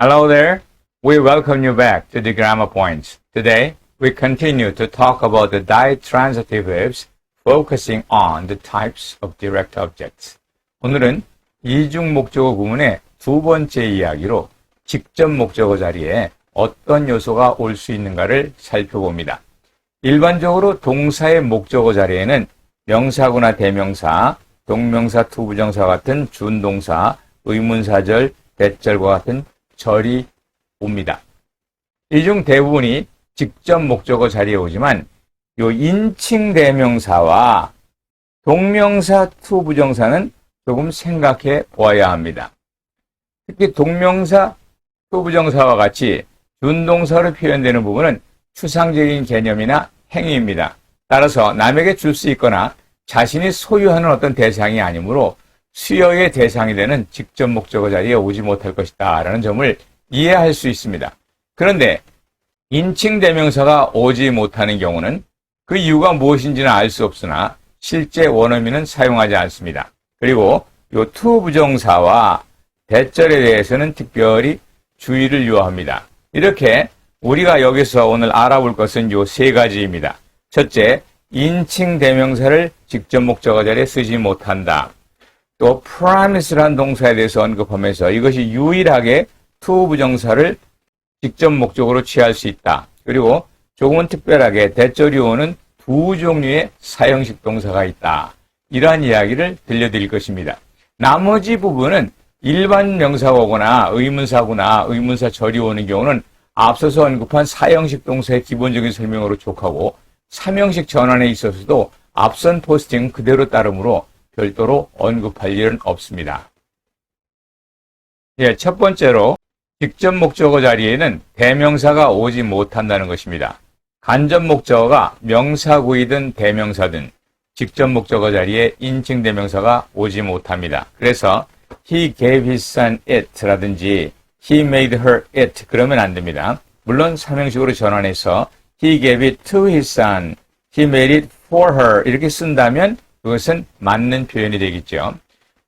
Hello there. We welcome you back to the Grammar Points. Today, we continue to talk about the ditransitive verbs focusing on the types of direct objects. 오늘은 이중 목적어 구문의 두 번째 이야기로 직접 목적어 자리에 어떤 요소가 올 수 있는가를 살펴봅니다. 일반적으로 동사의 목적어 자리에는 명사구나 대명사, 동명사, 투부정사 같은 준동사, 의문사절, 대절과 같은 절이 옵니다. 이 중 대부분이 직접 목적어 자리에 오지만 요 인칭 대명사와 동명사, 투부정사는 조금 생각해 보아야 합니다. 특히 동명사, 투부정사와 같이 준동사로 표현되는 부분은 추상적인 개념이나 행위입니다. 따라서 남에게 줄 수 있거나 자신이 소유하는 어떤 대상이 아니므로 수여의 대상이 되는 직접 목적어 자리에 오지 못할 것이다 라는 점을 이해할 수 있습니다. 그런데 인칭 대명사가 오지 못하는 경우는 그 이유가 무엇인지는 알 수 없으나 실제 원어민은 사용하지 않습니다. 그리고 요 투부정사와 대절에 대해서는 특별히 주의를 요합니다. 이렇게 우리가 여기서 오늘 알아볼 것은 요 세 가지입니다. 첫째, 인칭 대명사를 직접 목적어 자리에 쓰지 못한다. 또 promise라는 동사에 대해서 언급하면서 이것이 유일하게 투부정사를 직접 목적으로 취할 수 있다. 그리고 조금은 특별하게 대절이 오는 두 종류의 사형식 동사가 있다. 이러한 이야기를 들려드릴 것입니다. 나머지 부분은 일반 명사가 오거나 의문사구나 의문사절이 오는 경우는 앞서서 언급한 사형식 동사의 기본적인 설명으로 족하고 삼형식 전환에 있어서도 앞선 포스팅 그대로 따르므로 별도로 언급할 일은 없습니다. 첫 번째로 직접 목적어 자리에는 대명사가 오지 못한다는 것입니다. 간접 목적어가 명사구이든 대명사든 직접 목적어 자리에 인칭 대명사가 오지 못합니다. 그래서 he gave his son it라든지 he made her it 그러면 안 됩니다. 물론 삼형식으로 전환해서 he gave it to his son, he made it for her 이렇게 쓴다면 그것은 맞는 표현이 되겠죠.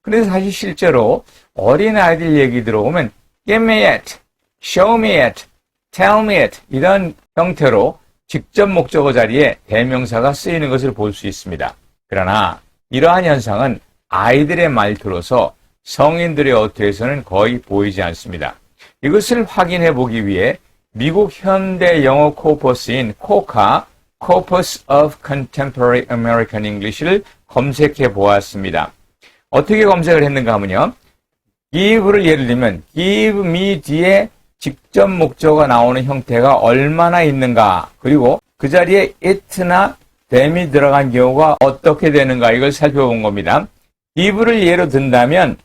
그런데 사실 실제로 어린아이들 얘기 들어오면 give me it, show me it, tell me it 이런 형태로 직접 목적어 자리에 대명사가 쓰이는 것을 볼 수 있습니다. 그러나 이러한 현상은 아이들의 말투로서 성인들의 어투에서는 거의 보이지 않습니다. 이것을 확인해 보기 위해 미국 현대 영어 코퍼스인 코카, Corpus of Contemporary American English를 검색해 보았습니다. 어떻게 검색을 했는가 하면요. give를 예를 들면 give me 뒤에 직접 목적어가 나오는 형태가 얼마나 있는가 그리고 그 자리에 it나 them이 들어간 경우가 어떻게 되는가 이걸 살펴본 겁니다. give를 예로 든다면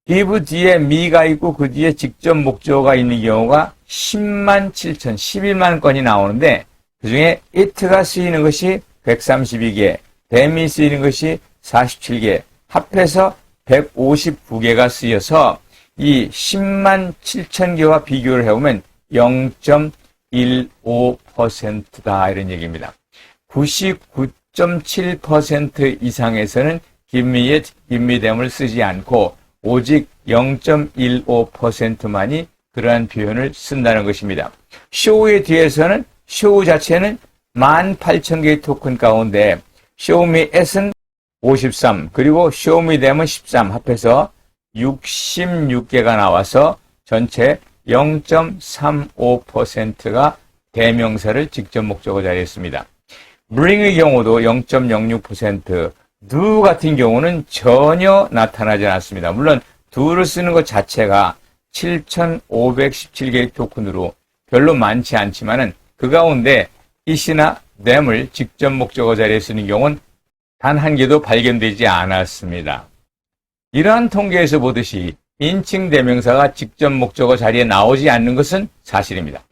give 뒤에 me가 있고 그 뒤에 직접 목적어가 있는 경우가 10만 7천, 11만 건이 나오는데 그 중에 it가 쓰이는 것이 132개, them이 쓰이는 것이 47개, 합해서 159개가 쓰여서 이 10만 7천 개와 비교를 해보면 0.15%다 이런 얘기입니다. 99.7% 이상에서는 give me it, give me them을 쓰지 않고 오직 0.15%만이 그러한 표현을 쓴다는 것입니다. show의 뒤에서는 show 자체는 18,000개의 토큰 가운데 show me it은 53 그리고 show me them은 13 합해서 66개가 나와서 전체 0.35%가 대명사를 직접 목적어 자리에 씁니다. bring의 경우도 0.06%, do 같은 경우는 전혀 나타나지 않습니다. 물론 do를 쓰는 것 자체가 7,517개의 토큰으로 별로 많지 않지만은 그 가운데 it이나 them을 직접 목적어 자리에 쓰는 경우는 단 한 개도 발견되지 않았습니다. 이러한 통계에서 보듯이 인칭 대명사가 직접 목적어 자리에 나오지 않는 것은 사실입니다.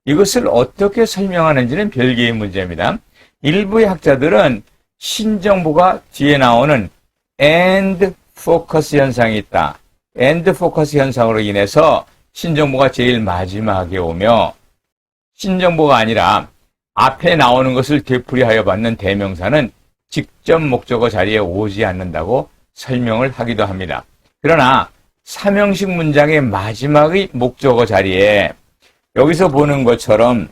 이것을 어떻게 설명하는지는 별개의 문제입니다. 일부의 학자들은 신정보가 뒤에 나오는 and focus 현상이 있다. and focus 현상으로 인해서 신정보가 제일 마지막에 오며 신정보가 아니라 앞에 나오는 것을 되풀이하여 받는 대명사는 직접 목적어 자리에 오지 않는다고 설명을 하기도 합니다. 그러나 삼형식 문장의 마지막의 목적어 자리에 여기서 보는 것처럼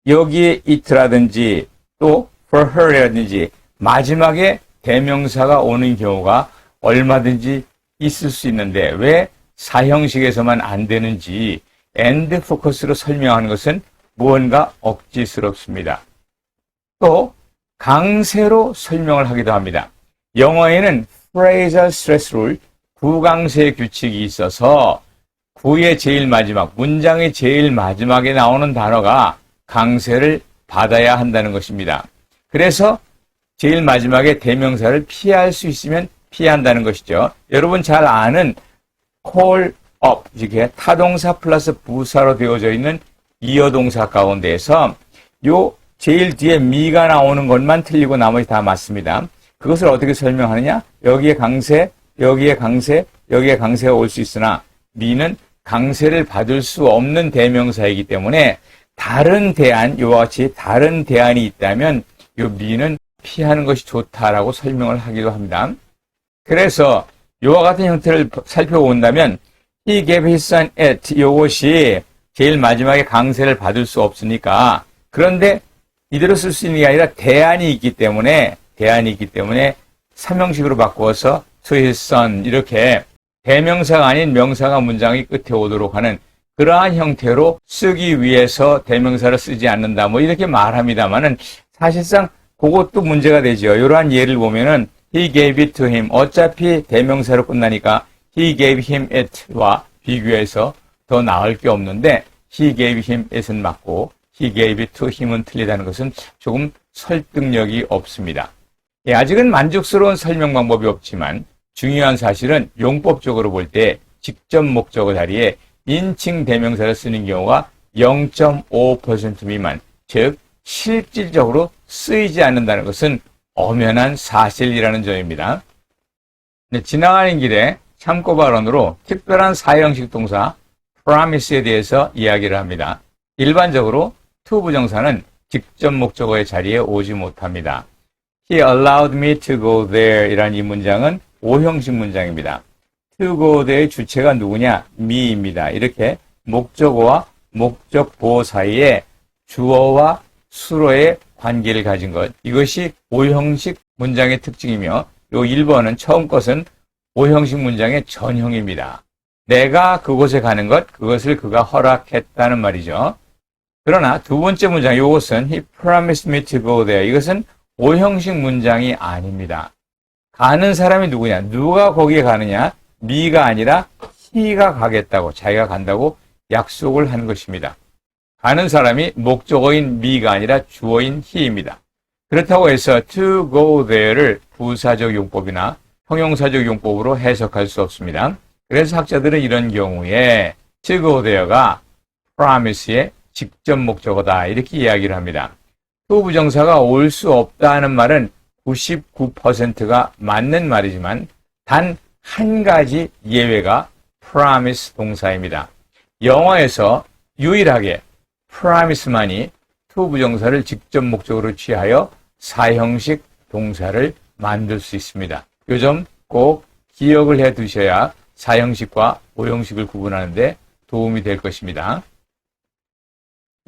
여기에 it라든지 또 for her이라든지 마지막에 대명사가 오는 경우가 얼마든지 있을 수 있는데 왜 사형식에서만 안 되는지 and focus로 설명하는 것은 무언가 억지스럽습니다. 또 강세로 설명을 하기도 합니다. 영어에는 phrasal stress rule, 구강세 규칙이 있어서 구의 제일 마지막, 문장의 제일 마지막에 나오는 단어가 강세를 받아야 한다는 것입니다. 그래서 제일 마지막에 대명사를 피할 수 있으면 피한다는 것이죠. 여러분 잘 아는 call up, 이게 타동사 플러스 부사로 되어져 있는 이어동사 가운데에서 요 제일 뒤에 미가 나오는 것만 틀리고 나머지 다 맞습니다. 그것을 어떻게 설명하느냐? 여기에 강세, 여기에 강세, 여기에 강세가 올 수 있으나 미는 강세를 받을 수 없는 대명사이기 때문에 다른 대안, 요와 같이 다른 대안이 있다면 요 미는 피하는 것이 좋다라고 설명을 하기도 합니다. 그래서 요와 같은 형태를 살펴본다면 he gave his son it, 요것이 제일 마지막에 강세를 받을 수 없으니까 그런데 이대로 쓸 수 있는 게 아니라 대안이 있기 때문에 삼형식으로 바꾸어서 to his son 이렇게 대명사가 아닌 명사가 문장의 끝에 오도록 하는 그러한 형태로 쓰기 위해서 대명사를 쓰지 않는다 뭐 이렇게 말합니다만은 사실상 그것도 문제가 되죠. 이러한 예를 보면은 he gave it to him 어차피 대명사로 끝나니까 he gave him it와 비교해서 더 나을 게 없는데 he gave him it은 맞고 he gave it to him은 틀리다는 것은 조금 설득력이 없습니다. 예, 아직은 만족스러운 설명 방법이 없지만 중요한 사실은 용법적으로 볼 때 직접 목적어 자리에 인칭 대명사를 쓰는 경우가 0.5% 미만, 즉 실질적으로 쓰이지 않는다는 것은 엄연한 사실이라는 점입니다. 네, 지나가는 길에 참고 발언으로 특별한 사형식 동사 promise에 대해서 이야기를 합니다. 일반적으로 to 부정사는 직접 목적어의 자리에 오지 못합니다. He allowed me to go there 이란 이 문장은 오형식 문장입니다. to go there의 주체가 누구냐? me입니다. 이렇게 목적어와 목적보호 사이에 주어와 수로의 관계를 가진 것. 이것이 오형식 문장의 특징이며 요 1번은 처음 것은 오형식 문장의 전형입니다. 내가 그곳에 가는 것, 그것을 그가 허락했다는 말이죠. 그러나 두 번째 문장, 이것은 He promised me to go there. 이것은 오형식 문장이 아닙니다. 가는 사람이 누구냐? 누가 거기에 가느냐? me가 아니라 he가 가겠다고, 자기가 간다고 약속을 하는 것입니다. 가는 사람이 목적어인 me가 아니라 주어인 he입니다. 그렇다고 해서 to go there를 부사적 용법이나 형용사적 용법으로 해석할 수 없습니다. 그래서 학자들은 이런 경우에 to go there가 promise의 직접 목적어다 이렇게 이야기를 합니다. to 부정사가 올 수 없다는 말은 99%가 맞는 말이지만 단 한 가지 예외가 promise 동사입니다. 영어에서 유일하게 promise만이 to 부정사를 직접 목적으로 취하여 사형식 동사를 만들 수 있습니다. 이 점 꼭 기억을 해 두셔야 사형식과 오형식을 구분하는데 도움이 될 것입니다.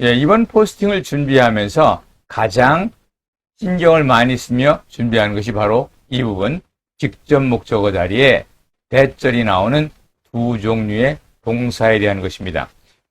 예, 이번 포스팅을 준비하면서 가장 신경을 많이 쓰며 준비하는 것이 바로 이 부분, 직접 목적어 자리에 대절이 나오는 두 종류의 동사에 대한 것입니다.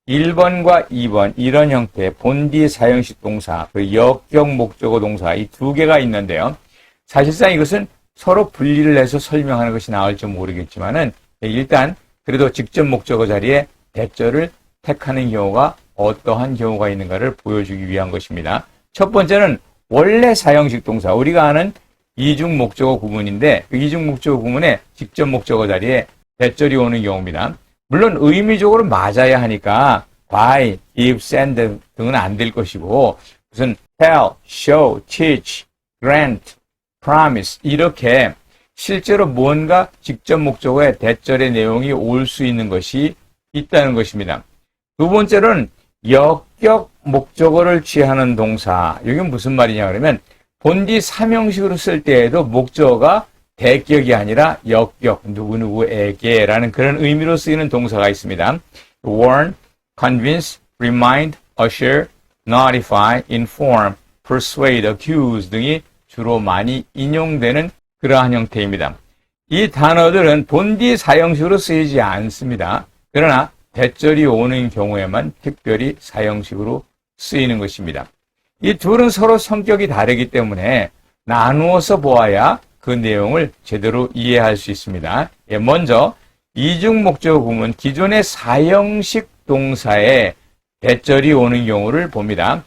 1번과 2번 이런 형태 본디 사형식 동사, 그 역격 목적어 동사 이 두 개가 있는데요. 사실상 이것은 서로 분리를 해서 설명하는 것이 나을지 모르겠지만은 일단 그래도 직접 목적어 자리에 대절을 택하는 경우가 어떠한 경우가 있는가를 보여주기 위한 것입니다. 첫 번째는 원래 사형식 동사, 우리가 아는 이중 목적어 구문인데 그 이중 목적어 구문에 직접 목적어 자리에 대절이 오는 경우입니다. 물론 의미적으로 맞아야 하니까 by, give, send 등은 안 될 것이고 무슨 tell, show, teach, grant, promise 이렇게 실제로 뭔가 직접 목적어에 대절의 내용이 올 수 있는 것이 있다는 것입니다. 두 번째로는 역격 목적어를 취하는 동사. 이게 무슨 말이냐 그러면 본디 삼형식으로 쓸 때에도 목적어가 대격이 아니라 역격, 누구누구에게라는 그런 의미로 쓰이는 동사가 있습니다. warn, convince, remind, assure, notify, inform, persuade, accuse 등이 주로 많이 인용되는 그러한 형태입니다. 이 단어들은 본디 사형식으로 쓰이지 않습니다. 그러나 대절이 오는 경우에만 특별히 사형식으로 쓰이는 것입니다. 이 둘은 서로 성격이 다르기 때문에 나누어서 보아야 그 내용을 제대로 이해할 수 있습니다. 먼저 이중목적 구문 기존의 사형식 동사에 대절이 오는 경우를 봅니다.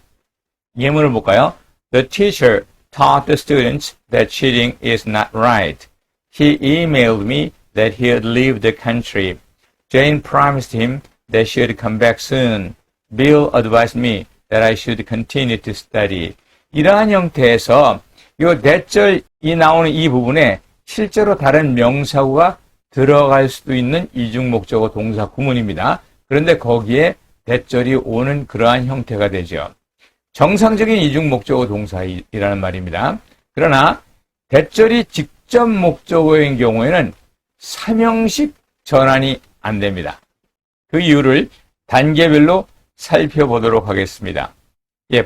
예문을 볼까요? The teacher taught the students that cheating is not right. He emailed me that he had left the country. Jane promised him that she would come back soon. Bill advised me that I should continue to study. 이러한 형태에서 이 대절이 나오는 이 부분에 실제로 다른 명사구가 들어갈 수도 있는 이중목적어 동사 구문입니다. 그런데 거기에 대절이 오는 그러한 형태가 되죠. 정상적인 이중목적어 동사이라는 말입니다. 그러나 대절이 직접 목적어인 경우에는 삼형식 전환이 안 됩니다. 그 이유를 단계별로 살펴보도록 하겠습니다.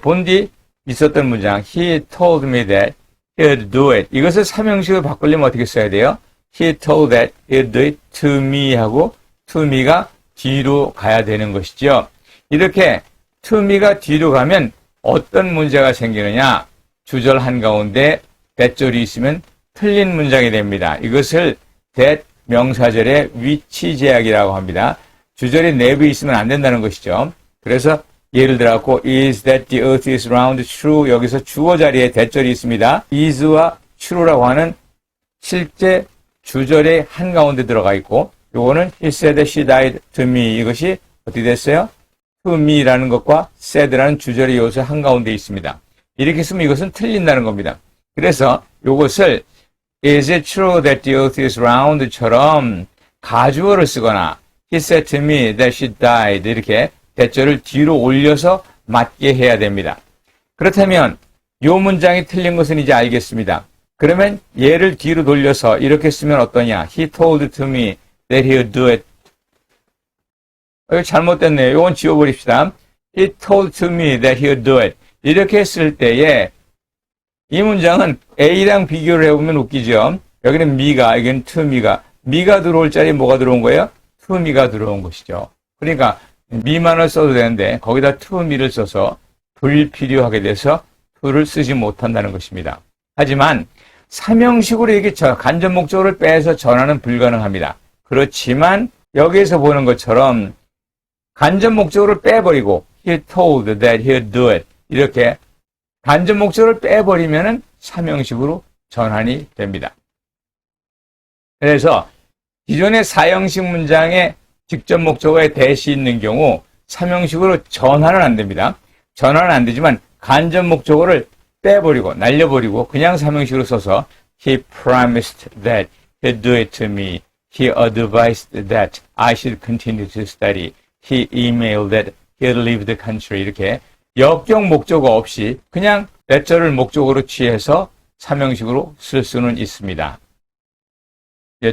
본디 있었던 문장 He told me that he would do it. 이것을 삼형식으로 바꾸려면 어떻게 써야 돼요? He told that he would do it to me 하고 to me가 뒤로 가야 되는 것이죠. 이렇게 to me가 뒤로 가면 어떤 문제가 생기느냐? 주절 한가운데 대절이 있으면 틀린 문장이 됩니다. 이것을 that 명사절의 위치 제약이라고 합니다. 주절이 내부에 있으면 안 된다는 것이죠. 그래서 예를 들어서 is that the earth is round true 여기서 주어 자리에 대절이 있습니다. is와 true라고 하는 실제 주절의 한가운데 들어가 있고 요거는 he said that she died to me 이것이 어떻게 됐어요? to me라는 것과 said라는 주절의 요소 한가운데 있습니다. 이렇게 쓰면 이것은 틀린다는 겁니다. 그래서 요것을 is it true that the earth is round처럼 가주어를 쓰거나 he said to me that she died 이렇게 대절을 뒤로 올려서 맞게 해야 됩니다. 그렇다면 이 문장이 틀린 것은 이제 알겠습니다. 그러면 얘를 뒤로 돌려서 이렇게 쓰면 어떠냐? He told to me that he would do it. 이거 잘못됐네요. 이건 지워버립시다. He told to me that he would do it. 이렇게 했을 때에 이 문장은 A랑 비교를 해보면 웃기죠. 여기는 me가, 여기는 to me가. me가 들어올 자리에 뭐가 들어온 거예요? to me가 들어온 것이죠. 그러니까 me만을 써도 되는데 거기다 to me를 써서 불필요하게 돼서 to를 쓰지 못한다는 것입니다. 하지만 삼형식으로 이게 간접 목적어를 빼서 전환은 불가능합니다. 그렇지만 여기에서 보는 것처럼 간접 목적어를 빼버리고 he told that he would do it 이렇게 간접 목적어를 빼버리면은 삼형식으로 전환이 됩니다. 그래서 기존의 사형식 문장에 직접 목적어에 대시 있는 경우 삼형식으로 전환은 안 됩니다. 전환은 안 되지만 간접 목적어를 빼버리고 날려버리고 그냥 삼형식으로 써서 He promised that he'd do it to me. He advised that I should continue to study. He emailed that he'd leave the country. 이렇게 역격 목적어 없이 그냥 대절을 목적어로 취해서 삼형식으로 쓸 수는 있습니다.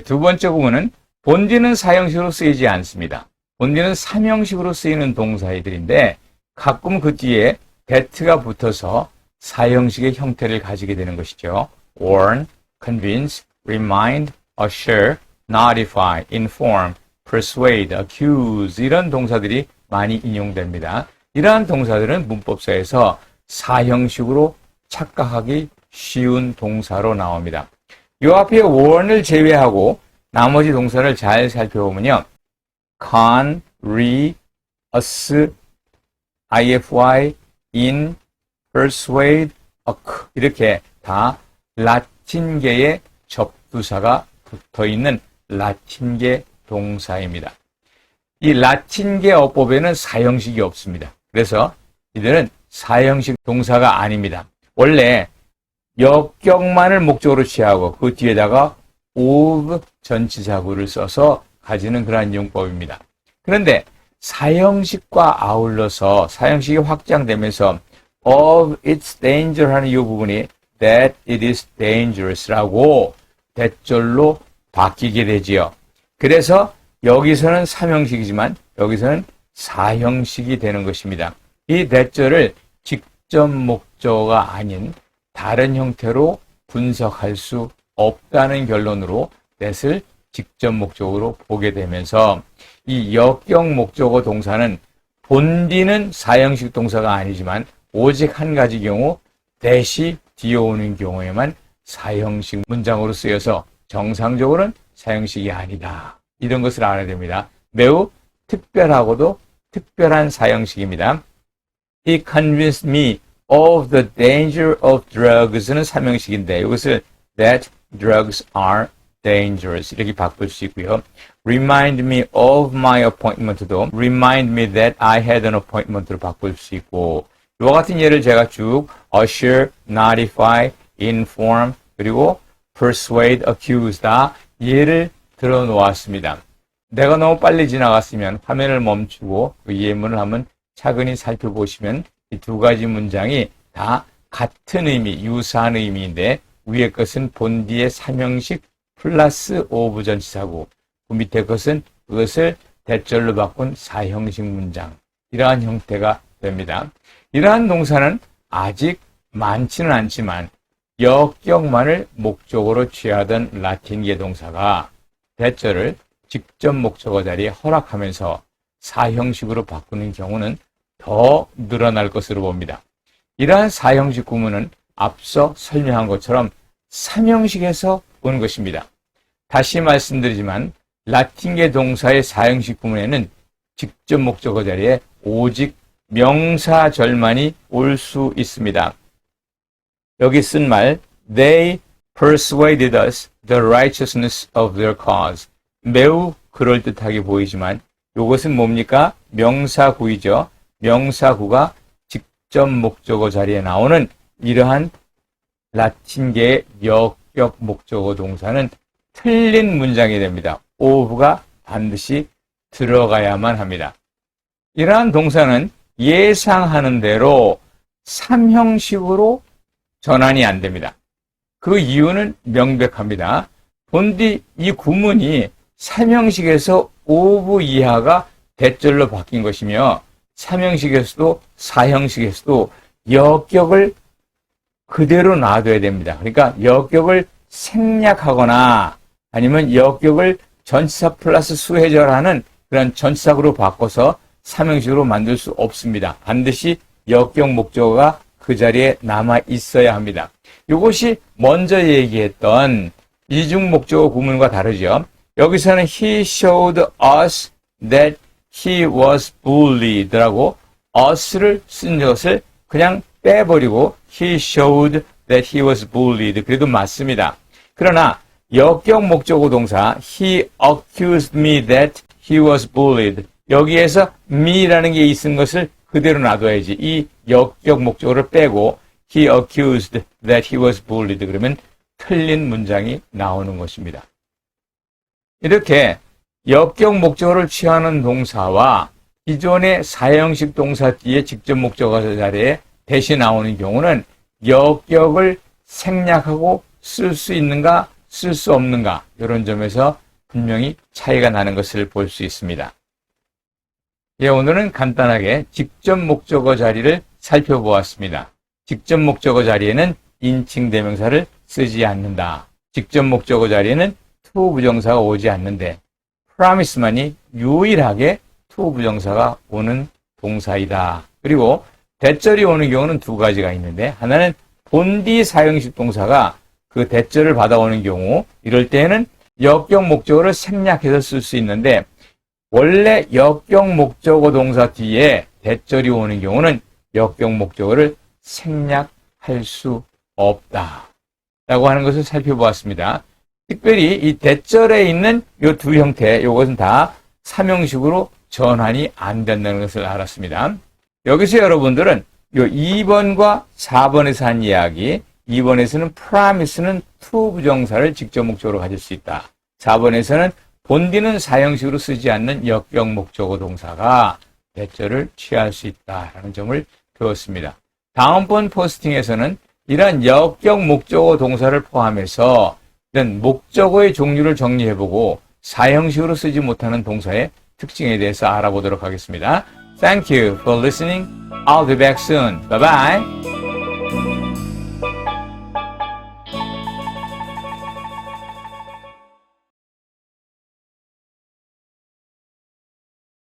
두 번째 부분은 본디는 사형식으로 쓰이지 않습니다. 본디는 삼형식으로 쓰이는 동사들인데 가끔 그 뒤에 that가 붙어서 사형식의 형태를 가지게 되는 것이죠. warn, convince, remind, assure, notify, inform, persuade, accuse 이런 동사들이 많이 인용됩니다. 이러한 동사들은 문법서에서 사형식으로 착각하기 쉬운 동사로 나옵니다. 이 앞에 warn을 제외하고 나머지 동사를 잘 살펴보면요. con, re, us, ify, in, persuade, acc 이렇게 다 라틴계의 접두사가 붙어있는 라틴계 동사입니다. 이 라틴계 어법에는 사형식이 없습니다. 그래서 이들은 사형식 동사가 아닙니다. 원래 역격만을 목적으로 취하고 그 뒤에다가 of 전치사구를 써서 가지는 그러한 용법입니다. 그런데 사형식과 아울러서 사형식이 확장되면서 of its danger 하는 이 부분이 that it is dangerous라고 대절로 바뀌게 되지요. 그래서 여기서는 3형식이지만 여기서는 4형식이 되는 것입니다. 이 대절을 직접 목적어가 아닌 다른 형태로 분석할 수 없다는 결론으로 that을 직접 목적어로 보게 되면서 이 역격 목적어 동사는 본디는 4형식 동사가 아니지만 오직 한 가지 경우 that이 뒤에 오는 경우에만 4형식 문장으로 쓰여서 정상적으로는 4형식이 아니다. 이런 것을 알아야 됩니다. 매우 특별하고도 특별한 4형식입니다. He convinced me of the danger of drugs는 3형식인데 이것을 that drugs are dangerous 이렇게 바꿀 수 있고요. Remind me of my appointment도 remind me that I had an appointment로 바꿀 수 있고 이와 같은 예를 제가 쭉 assure, notify, inform 그리고 persuade, accuse 다 예를 들어 놓았습니다. 내가 너무 빨리 지나갔으면 화면을 멈추고 그 예문을 한번 차근히 살펴보시면 이 두 가지 문장이 다 같은 의미, 유사한 의미인데 위의 것은 본디의 3형식 플러스 오브 전치사고 그 밑에 것은 그것을 대절로 바꾼 4형식 문장 이러한 형태가 됩니다. 이러한 동사는 아직 많지는 않지만 역격만을 목적으로 취하던 라틴계 동사가 대절을 직접 목적어 자리에 허락하면서 4형식으로 바꾸는 경우는 더 늘어날 것으로 봅니다. 이러한 4형식 구문은 앞서 설명한 것처럼 3형식에서 온 것입니다. 다시 말씀드리지만 라틴계 동사의 4형식 구문에는 직접 목적어 자리에 오직 명사절만이 올 수 있습니다. 여기 쓴 말 They persuaded us the righteousness of their cause 매우 그럴듯하게 보이지만 이것은 뭡니까? 명사구이죠. 명사구가 직접 목적어 자리에 나오는 이러한 라틴계의 역격 목적어 동사는 틀린 문장이 됩니다. of가 반드시 들어가야만 합니다. 이러한 동사는 예상하는 대로 3형식으로 전환이 안 됩니다. 그 이유는 명백합니다. 본디 이 구문이 3형식에서 of 이하가 대절로 바뀐 것이며 3형식에서도 4형식에서도 역격을 그대로 놔둬야 됩니다. 그러니까 역격을 생략하거나 아니면 역격을 전치사 플러스 수해절하는 그런 전치사구로 바꿔서 3형식으로 만들 수 없습니다. 반드시 역격 목적어가 그 자리에 남아 있어야 합니다. 이것이 먼저 얘기했던 이중 목적어 구문과 다르죠. 여기서는 he showed us that he was bullied라고 us를 쓴 것을 그냥 빼버리고 he showed that he was bullied 그래도 맞습니다. 그러나 역격 목적어 동사 he accused me that he was bullied 여기에서 me라는 게 있는 것을 그대로 놔둬야지. 이 역격 목적어를 빼고 he accused that he was bullied 그러면 틀린 문장이 나오는 것입니다. 이렇게 역격 목적어를 취하는 동사와 기존의 4형식 동사 뒤에 직접 목적어 자리에 대신 나오는 경우는 역격을 생략하고 쓸 수 있는가 쓸 수 없는가 이런 점에서 분명히 차이가 나는 것을 볼 수 있습니다. 예, 오늘은 간단하게 직접 목적어 자리를 살펴보았습니다. 직접 목적어 자리에는 인칭 대명사를 쓰지 않는다. 직접 목적어 자리에는 to 부정사가 오지 않는데 promise만이 유일하게 to 부정사가 오는 동사이다. 그리고 대절이 오는 경우는 두 가지가 있는데 하나는 본디 4형식 동사가 그 대절을 받아오는 경우 이럴 때에는 역격 목적어를 생략해서 쓸 수 있는데 원래 역격 목적어 동사 뒤에 대절이 오는 경우는 역격 목적어를 생략할 수 없다. 라고 하는 것을 살펴보았습니다. 특별히 이 대절에 있는 이 두 형태, 이것은 다 3형식으로 전환이 안 된다는 것을 알았습니다. 여기서 여러분들은 이 2번과 4번에서 한 이야기, 2번에서는 promise는 to 부정사를 직접 목적어로 가질 수 있다. 4번에서는 본디는 4형식으로 쓰지 않는 역격 목적어 동사가 대절을 취할 수 있다라는 점을 배웠습니다. 다음번 포스팅에서는 이러한 역격 목적어 동사를 포함해서 는 목적어의 종류를 정리해보고 사형식으로 쓰지 못하는 동사의 특징에 대해서 알아보도록 하겠습니다. Thank you for listening. I'll be back soon. Bye bye.